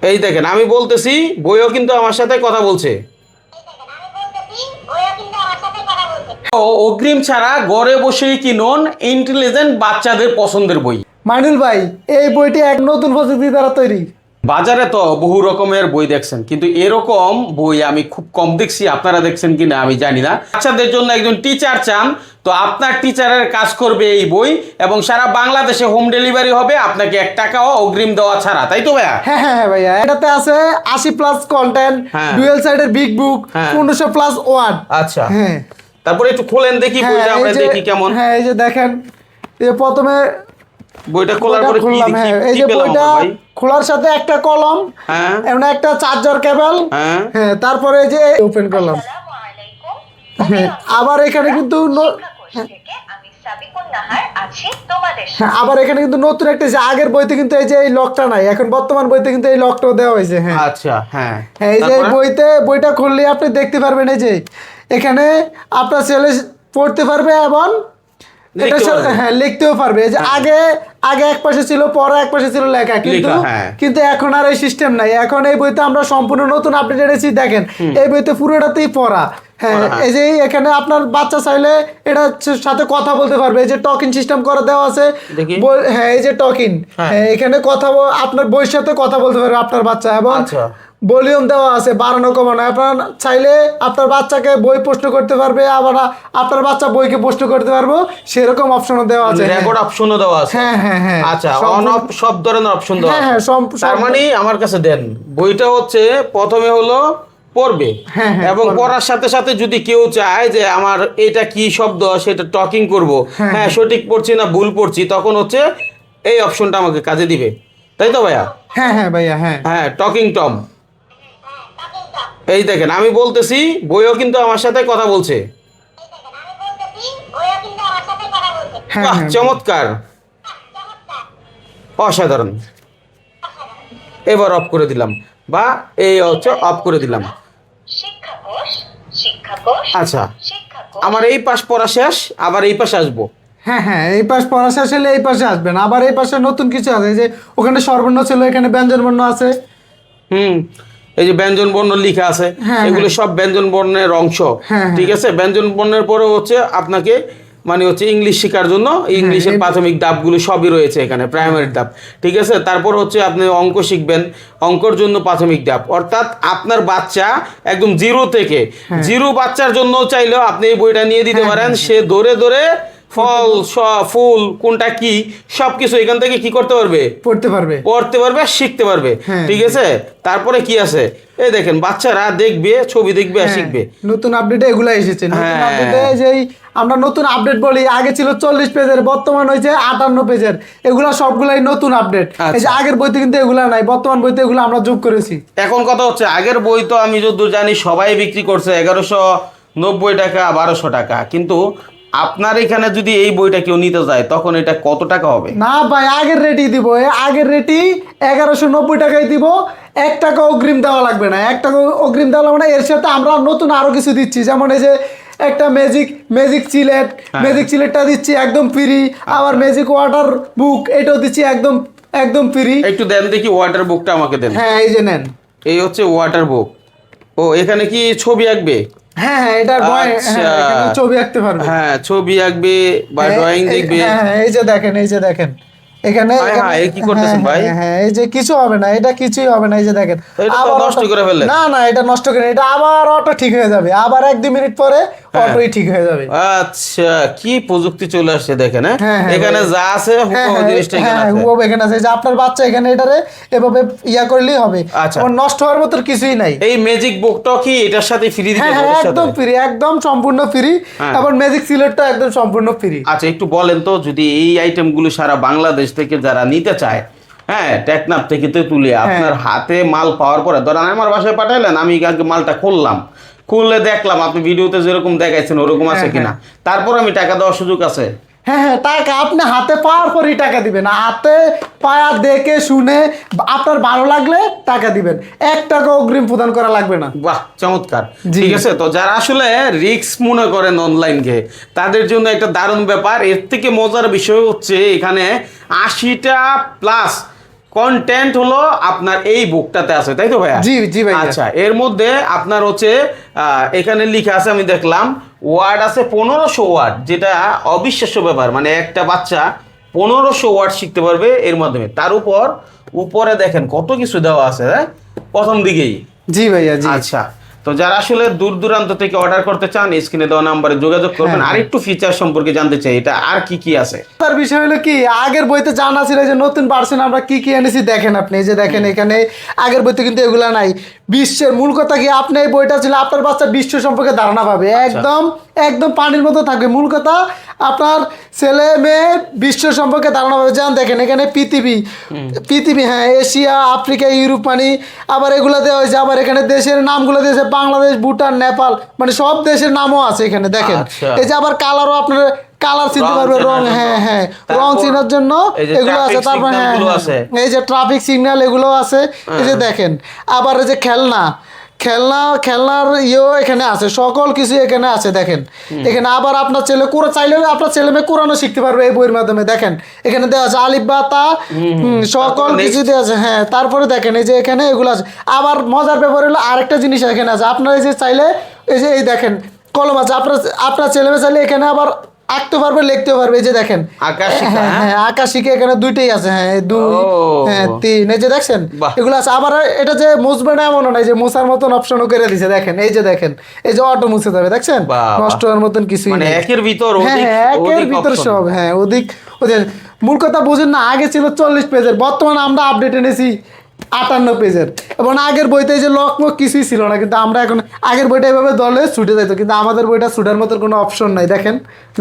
এই দেখেন আমি বলতেছি, বইও কিন্তু আমার সাথে কথা বলছে। অগ্রিম ছাড়া ঘরে বসেই কিনুন ইন্টেলিজেন্ট বাচ্চাদের পছন্দের বই। মাইনুল ভাই, এই বইটি এক নতুন প্রযুক্তি দ্বারা তৈরি। বাজারে তো বহু রকমের বই দেখছেন, কিন্তু এরকম বই আমি খুব কম দেখছি। আপনারা দেখছেন কিনা আমি জানি না। বাচ্চাদের জন্য একজন টিচার চান, তো আপনার টিচারের কাজ করবে এই বই, এবং সারা বাংলাদেশে হোম ডেলিভারি হবে, আপনাকে 1 টাকাও অগ্রিম দেওয়া ছাড়া, তাই তো ভাইয়া? হ্যাঁ হ্যাঁ হ্যাঁ ভাইয়া, এটাতে আছে 80+ কন্টেন্ট, হ্যাঁ। ডুয়েল সাইডের বিগ বুক, হ্যাঁ। 1500+ ওয়ার্ড। আচ্ছা, হ্যাঁ তারপরে একটু খোলেন দেখি হ্যাঁ, বইটা, আমরা এই যে- দেখি কেমন। হ্যাঁ, এই যে দেখেন, প্রথমে বইটা খোলার বইটা পরে কি খুললাম। হ্যাঁ, এই কি যে পেলাম বইটা আমরা ভাই? খোলার সাথে একটা কলম, হ্যাঁ এমন একটা চার্জার কেবল। হ্যাঁ হ্যাঁ, তারপরে এই যে ওপেন করলাম। হ্যাঁ, আবার এখানে কিন্তু হ্যাঁ, আবার এখানে কিন্তু নতুন একটা, যে আগের বইতে কিন্তু এই যে এই লকটা নাই, এখন বর্তমান বইতে কিন্তু এই লকটাও দেওয়া হয়েছে। হ্যাঁ আচ্ছা, হ্যাঁ হ্যাঁ, এই যে তারপরে? বইটা খুললে আপনি দেখতে পারবেন, এই যে এখানে আপনার ছেলে পড়তে পারবে এবং এটা লিখতে পারবে। হ্যাঁ লিখতেও পারবে। এই যে আগে আগে এক পাশে ছিল পড়া, এক পাশে ছিল লেখা, কিন্তু লেখা, হ্যাঁ। কিন্তু এখন আর এই সিস্টেম নাই। এখন এই বইতে আমরা সম্পূর্ণ নতুন আপডেট এনেছি। দেখেন, এই বইতে পুরোটাতেই পড়া। হ্যাঁ, পড়া, হ্যাঁ। এই যে এখানে আপনার বাচ্চা চাইলে এটা সাথে কথা বলতে পারবে। এই যে টকিং সিস্টেম করে দেওয়া আছে। দেখি। হ্যাঁ, এই যে টকিং, হ্যাঁ। এখানে কথা আপনার বইয়ের সাথে কথা বলতে পারবে আপনার বাচ্চা, এবং আচ্ছা। ভলিউম দেওয়া আছে, বাড়ানো কমানো। আপনার চাইলে আপনার বাচ্চাকে বই প্রশ্ন করতে পারবে, আবার আপনার বাচ্চা বইকে প্রশ্ন করতে পারবো, সেরকম অপশনও দেওয়া আছে। রেকর্ড অপশনও দেওয়া আছে। হ্যাঁ হ্যাঁ হ্যাঁ, আচ্ছা, অন অফ সব ধরনের অপশন দেওয়া হ্যাঁ আছে। হ্যাঁ, তার মানে আমার কাছে দেন, বইটা হচ্ছে প্রথমে হলো পড়বে, হ্যাঁ, হ্যাঁ, এবং পড়বে। পড়ার সাথে সাথে যদি কেউ চায় যে আমার এটা কি শব্দ, সেটা টকিং করব, হ্যাঁ, হ্যাঁ সঠিক পড়ছি না ভুল পড়ছি, তখন হচ্ছে এই অপশনটা আমাকে কাজে দিবে, তাই তো ভাইয়া? হ্যাঁ হ্যাঁ ভাইয়া, হ্যাঁ হ্যাঁ, টকিং টম। এই দেখেন আমি বলতেছি, বইও কিন্তু আমার সাথে কথা বলছে। হ্যাঁ বাহ, হ্যাঁ। চমৎকার, অসাধারণ। এবার অফ করে দিলাম, বা এই হচ্ছে অফ করে দিলাম। আচ্ছা, আমার এই পাশ পড়া শেষ, আবার এই পাশে আসবো। হ্যাঁ হ্যাঁ, এই পাশ পড়া শেষ হলে এই পাশে আসবেন। আবার এই পাশে নতুন কিছু আছে, যে ওখানে স্বরবর্ণ ছিল, এখানে ব্যঞ্জন বর্ণ আছে। হুম, এই যে ব্যঞ্জন বর্ণ লেখা আছে, হ্যাঁ, এগুলো সব ব্যঞ্জন বর্ণের অংশ। হ্যাঁ, ঠিক আছে, ব্যঞ্জন বর্ণের পরে হচ্ছে আপনাকে মানে হচ্ছে ইংলিশ শেখার জন্য ইংলিশের প্রাথমিক ধাপগুলো সবই রয়েছে এখানে, প্রাইমারি ধাপ। ঠিক আছে, তারপর হচ্ছে আপনি অঙ্ক শিখবেন, অঙ্কর জন্য প্রাথমিক ধাপ। অর্থাৎ আপনার বাচ্চা একদম জিরো থেকে, জিরো বাচ্চার জন্য চাইলেও আপনি এই বইটা নিয়ে দিতে পারেন। সে ধরে ধরে ফল ফুল কোনটা কি সবকিছু এখান থেকে কি করতে পারবে, পড়তে পারবে, পড়তে পারবে, শিখতে পারবে। হ্যাঁ। ঠিক আছে, তারপরে কি আছে, এই দেখেন বাচ্চারা দেখবে, ছবি দেখবে আর হ্যাঁ, শিখবে। নতুন আপডেটে এগুলা এসেছে। নতুন হ্যাঁ। আপডেটে যেই আমরা নতুন আপডেট বলি, আগে ছিল 40 পেজের, বর্তমান হয়েছে 58 পেজের। এগুলা সবগুলাই নতুন আপডেট। এই যে আচ্ছা। আগের বইতে কিন্তু এগুলা নাই, বর্তমান বইতে এগুলো আমরা যোগ করেছি। এখন কথা হচ্ছে, আগের বই তো আমি যতদূর জানি সবাই বিক্রি করছে 1190 টাকা, 1200 টাকা, কিন্তু আপনার এখানে যদি এই বইটা কেউ নিতে যায় তখন এটা কত টাকা হবে? না ভাই, আগের রেটই দিব। আগের রেটই 1190 টাকায় দিব। 1 টাকা অগ্রিম দেওয়া লাগবে না। 1 টাকা অগ্রিম দেওয়া লাগবে না। এর সাথে আমরা নতুন আরো কিছু দিচ্ছি, যেমন এই যে একটা ম্যাজিক সিলেট, ম্যাজিক সিলেটটা দিচ্ছি একদম ফ্রি। আবার ম্যাজিক ওয়াটার বুক, এটাও দিচ্ছি একদম একদম ফ্রি। একটু দেন দেখি, ওয়াটার বুকটা আমাকে দেন। হ্যাঁ, এই যে নেন। এই হচ্ছে ওয়াটার বুক। ও, এখানে কি ছবি আঁকবে? হ্যাঁ হ্যাঁ, এটার আচ্ছা। এখানে ছবি আঁকতে পারবে। হ্যাঁ, ছবি আঁকবে বা হ্যাঁ, ড্রয়িং দেখবে। হ্যাঁ হ্যাঁ, এই যে দেখেন, এই যে দেখেন এখানে। এ কি করতেছেন হ্যাঁ, ভাই? হ্যাঁ, হ্যাঁ, এই যে কিছু হবে না, এটা কিছুই হবে না। এই যে দেখেন, এটা তো আবার নষ্ট করে ফেললেন। না না, এটা নষ্ট করে, এটা আবার অটো ঠিক হয়ে যাবে। আবার 1-2 মিনিট পরে অটোই ঠিক হয়ে যাবে। আচ্ছা, কি প্রযুক্তি চলে আসছে দেখেন। হ্যাঁ, হ্যাঁ, এখানে যা আছে হ্যাঁ হুবহু হ্যাঁ, জিনিসটা এখানে হ্যাঁ, আছে। হুবহু এখানে আছে। যে আপনার বাচ্চা এখানে এটারে এভাবে ইয়া করলেই হবে। আচ্ছা। ওর নষ্ট হওয়ার মতো কিছুই নাই। এই ম্যাজিক বুকটা কি এটার সাথে ফ্রি দিতে হ্যাঁ হবে? হ্যাঁ, এর সাথে? একদম ফ্রি, একদম সম্পূর্ণ ফ্রি। হ্যাঁ। আবার ম্যাজিক সিলেটটা একদম সম্পূর্ণ ফ্রি। আচ্ছা, একটু বলেন তো, যদি এই আইটেমগুলো সারা বাংলাদেশ থেকে যারা নিতে চায়, হ্যাঁ টেকনাফ থেকে তুলে আপনার হাতে মাল পাওয়ার পরে, ধরেন আমার বাসায় পাঠাইলেন, আমি আগে মালটা খুললে দেখলাম আপনি ভিডিওতে যেরকম দেখাইছেন ওরকম আছে কিনা, তারপর আমি টাকা দেওয়ার সুযোগ আছে? হ্যাঁ হ্যাঁ, টাকা আপনি হাতে পাওয়ার পরই টাকা দিবেন। হাতে পায়া দেখে শুনে আপনার ভালো লাগলে টাকা দিবেন। 1 টাকা অগ্রিম প্রদান করা লাগবে না। বাহ, চমৎকার। জি। ঠিক আছে, তো যারা আসলে রিস্ক মনে করেন অনলাইনকে, তাদের জন্য একটা দারুণ ব্যাপার। এর থেকে মজার বিষয় হচ্ছে, এখানে 80টা প্লাস কন্টেন্ট হলো আপনার এই বুকটাতে আছে, তাই তো ভাইয়া? জি জি ভাই। আচ্ছা, এর মধ্যে আপনার হচ্ছে এখানে লেখা আছে, আমি দেখলাম ওয়ার্ড আছে 1500 ওয়ার্ড, যেটা অবিশ্বাস্য ব্যাপার। মানে একটা বাচ্চা 1500 ওয়ার্ড শিখতে পারবে এর মাধ্যমে। তার উপরে দেখেন কত কিছু দেওয়া আছে, হ্যাঁ, প্রথম দিকেই। জি ভাইয়া জি। আচ্ছা, তো যারা আসলে দূর দূরান্ত থেকে অর্ডার করতে চান, স্ক্রিনে দেওয়া নাম্বারে যোগাযোগ করবেন। হ্যাঁ, আরেকটু ফিচার সম্পর্কে জানতে চাই, এটা আর কি কি আছে? তার বিষয় হলো কি, আগের বইতে জানা ছিল যে নতুন ভার্সন আমরা কি কি এনেছি। দেখেন আপনি, এই যে দেখেন এখানে আগের বইতে কিন্তু এগুলা নাই। বিশ্বের মূল কথা কি, আপনি এই বইটা ছিল আপনার বাচ্চা বিশ্ব সম্পর্কে ধারণা পাবে, একদম একদম পানির মতো থাকবে। মূল কথা আপনার ছেলে মেয়ে বিশ্ব সম্পর্কে ধারণা পাবে। যেমন দেখেন এখানে পৃথিবী, হ্যাঁ, এশিয়া, আফ্রিকা, ইউরোপ, মানে আবার এগুলো দেওয়া হয়েছে। আবার এখানে দেশের নামগুলো দিয়েছে, বাংলাদেশ, ভুটান, নেপাল, মানে সব দেশের নামও আছে এখানে দেখেন। আচ্ছা। এই যে আবার কালারও আপনার কালার চিনতে রং পারবে, চেনার রং, জন্য। হ্যাঁ হ্যাঁ, তারপর রং চেনার জন্য এই যে এগুলো আছে। traffic তারপর signal হ্যাঁ গুলো হ্যাঁ, আছে। এই যে ট্রাফিক সিগন্যাল এগুলো আছে। এই যে দেখেন আবার এই যে খেলনার ইয়েও এখানে আছে, সকল কিছু এখানে আছে দেখেন। এখানে আবার আপনার ছেলে চাইলে আপনার ছেলে মেয়ে কোরআনও শিখতে পারবে এই বইয়ের মাধ্যমে। দেখেন এখানে দেওয়া আছে আলিফ বা তা, সকল কিছু দেওয়া আছে। হ্যাঁ, তারপরে দেখেন এই যে এখানে এগুলো আছে। আবার মজার ব্যাপার হলো আরেকটা জিনিস এখানে আছে, আপনার এই যে চাইলে এই যে এই দেখেন কলম আছে, আপনার ছেলে মেয়ে চাইলে এখানে আবার আঁকতে পারবে, লিখতে পারবে। এই যে দেখেন আকাশিকা, হ্যাঁ হ্যাঁ, আকাশিকা এখানে দুইটাই আছে। হ্যাঁ, এই দুই, ও। হ্যাঁ, তিন, এই যে দেখছেন বাহ। এগুলো আছে। আবার এটা যে মুছবে না এমনও নাই, যে মুছার মতন অপশনও করে দিছে। দেখেন এই যে দেখেন এই যে অটো মুছে যাবে, দেখছেন? বাহ, নষ্ট হওয়ার মতন কিছুই মানে নেই। একের ভিতর হ্যাঁ অধিক, হ্যাঁ, একের অধিক ভিতর option। সব। হ্যাঁ, ওদের মূল কথা বুঝেন না, আগে ছিল 40 পেজের, বর্তমানে আমরা আপডেট এনেছি 58 পেজের। এবং আগের বইতে এই যে লক মক কিছুই ছিল না, কিন্তু আমরা এখন আগের বইটা এভাবে দলে ছুটে যাইতো, কিন্তু আমাদের বইটা ছুটার মতো কোনো অপশন নাই। দেখেন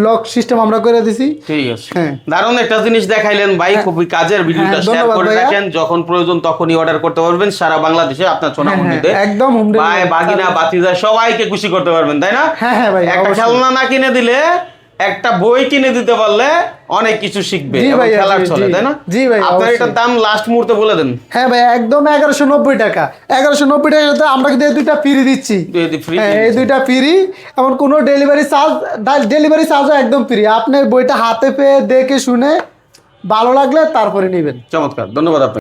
লক সিস্টেম আমরা করে দিছি। ঠিক আছে, হ্যাঁ। দারুণ একটা জিনিস দেখাইলেন ভাই, খুবই কাজের। ভিডিওটা হ্যাঁ, শেয়ার ধন্যবাদ করে ভাইয়া। রাখেন, যখন প্রয়োজন তখনই অর্ডার করতে পারবেন সারা বাংলাদেশে আপনার হ্যাঁ, সোনামন্দিতে। একদম home delivery। ভাই বাগিনা বাতিজা সবাইকে খুশি করতে পারবেন, তাই না? হ্যাঁ হ্যাঁ ভাই, একটা অবশ্যই। খেলনা না কিনে দিলে, একটা বই কিনে দিতে পারলে অনেক কিছু শিখবে জি এবং ভাইয়া, খেলার জি, চলে, জি। তাই না? জি ভাইয়া, আপনার অবশ্যই। এটার দাম লাস্ট মুহূর্তে বলে দেন। হ্যাঁ ভাই, একদম 1190 টাকা। 1190 টাকাতে আমরা কিন্তু এই দুইটা ফ্রি দিচ্ছি। ফ্রি? হ্যাঁ, এই দুইটা ফ্রি। এমন কোনো ডেলিভারি চার্জও একদম ফ্রি। আপনি বইটা হাতে পেয়ে দেখে শুনে ভালো লাগলে তারপরে নেবেন। চমৎকার, ধন্যবাদ আপনাকে।